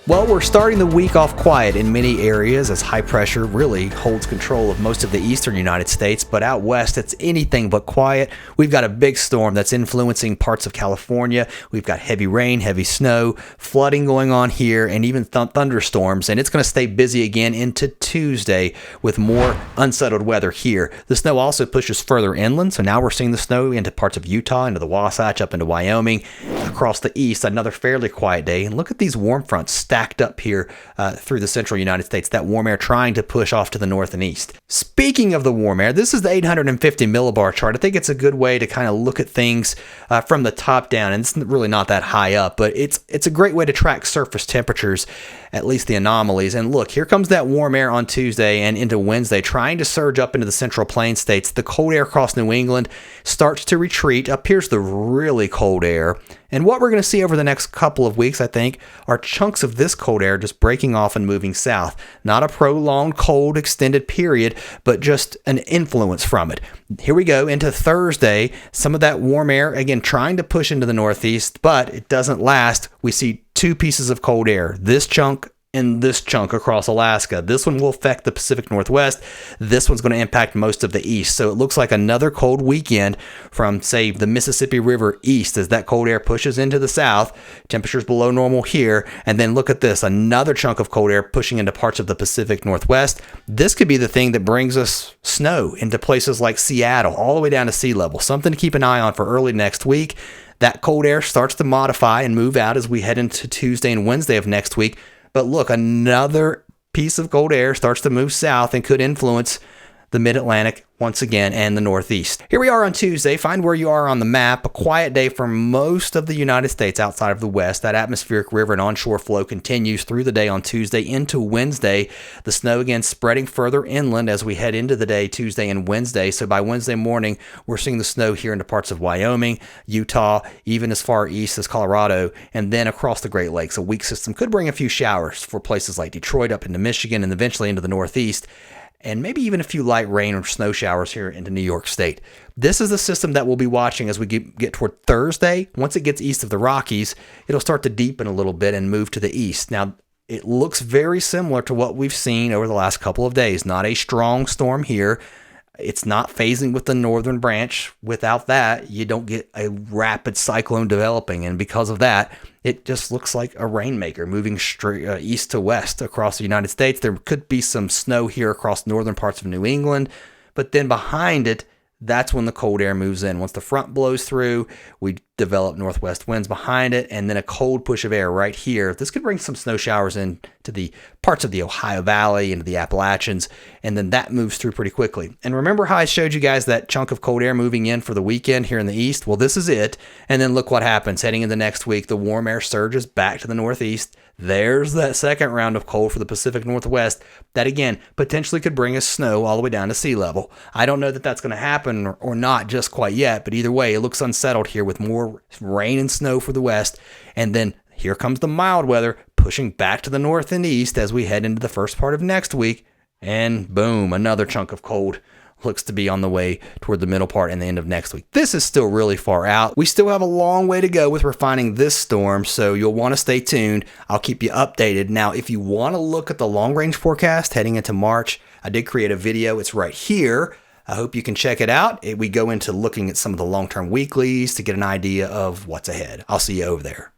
Well, we're starting the week off quiet in many areas as high pressure really holds control of most of the eastern United States, but out west it's anything but quiet. We've got a big storm that's influencing parts of California. We've got heavy rain, heavy snow, flooding going on here, and even thunderstorms, and it's going to stay busy again into Tuesday with more unsettled weather here. The snow also pushes further inland, so now we're seeing the snow into parts of Utah, into the Wasatch, up into Wyoming. Across the east, another fairly quiet day, and look at these warm fronts stacked up here through the central United States, that warm air trying to push off to the north and east. Speaking of the warm air, this is the 850 millibar chart. I think it's a good way to kind of look at things from the top down, and it's really not that high up, but it's a great way to track surface temperatures, at least the anomalies. And look, here comes that warm air on Tuesday and into Wednesday, trying to surge up into the central plain states. The cold air across New England starts to retreat. Up here's the really cold air. And what we're going to see over the next couple of weeks, I think, are chunks of this cold air just breaking off and moving south. Not a prolonged cold extended period, but just an influence from it. Here we go into Thursday. Some of that warm air, again, trying to push into the northeast, but it doesn't last. We see two pieces of cold air, this chunk and this chunk across Alaska. This one will affect the Pacific Northwest. This one's going to impact most of the east. So it looks like another cold weekend from, say, the Mississippi River east as that cold air pushes into the south. Temperatures below normal here. And then look at this, another chunk of cold air pushing into parts of the Pacific Northwest. This could be the thing that brings us snow into places like Seattle, all the way down to sea level. Something to keep an eye on for early next week. That cold air starts to modify and move out as we head into Tuesday and Wednesday of next week. But look, another piece of cold air starts to move south and could influence the mid-Atlantic once again and the northeast. Here we are on Tuesday. Find where you are on the map. A quiet day for most of the United States outside of the west. That atmospheric river and onshore flow continues through the day on Tuesday into Wednesday. The snow again spreading further inland as we head into the day Tuesday and Wednesday. So by Wednesday morning, we're seeing the snow here into parts of Wyoming, Utah, even as far east as Colorado, and then across the Great Lakes. A weak system could bring a few showers for places like Detroit up into Michigan and eventually into the northeast, and maybe even a few light rain or snow showers here into New York State. This is the system that we'll be watching as we get toward Thursday. Once it gets east of the Rockies, it'll start to deepen a little bit and move to the east. Now, it looks very similar to what we've seen over the last couple of days. Not a strong storm here. It's not phasing with the northern branch. Without that, you don't get a rapid cyclone developing. And because of that, it just looks like a rainmaker moving straight east to west across the United States. There could be some snow here across northern parts of New England, but then behind it, that's when the cold air moves in. Once the front blows through, we develop northwest winds behind it, and then a cold push of air right here. This could bring some snow showers into the parts of the Ohio Valley, into the Appalachians, and then that moves through pretty quickly. And remember how I showed you guys that chunk of cold air moving in for the weekend here in the east? Well, this is it. And then look what happens. Heading into next week, the warm air surges back to the northeast. There's that second round of cold for the Pacific Northwest that, again, potentially could bring us snow all the way down to sea level. I don't know that that's going to happen or not just quite yet, but either way, it looks unsettled here with more rain and snow for the west. And then here comes the mild weather pushing back to the north and east as we head into the first part of next week. And boom, another chunk of cold looks to be on the way toward the middle part and the end of next week. This is still really far out. We still have a long way to go with refining this storm, so you'll want to stay tuned. I'll keep you updated. Now, if you want to look at the long-range forecast heading into March, I did create a video. It's right here. I hope you can check it out. We go into looking at some of the long-term weeklies to get an idea of what's ahead. I'll see you over there.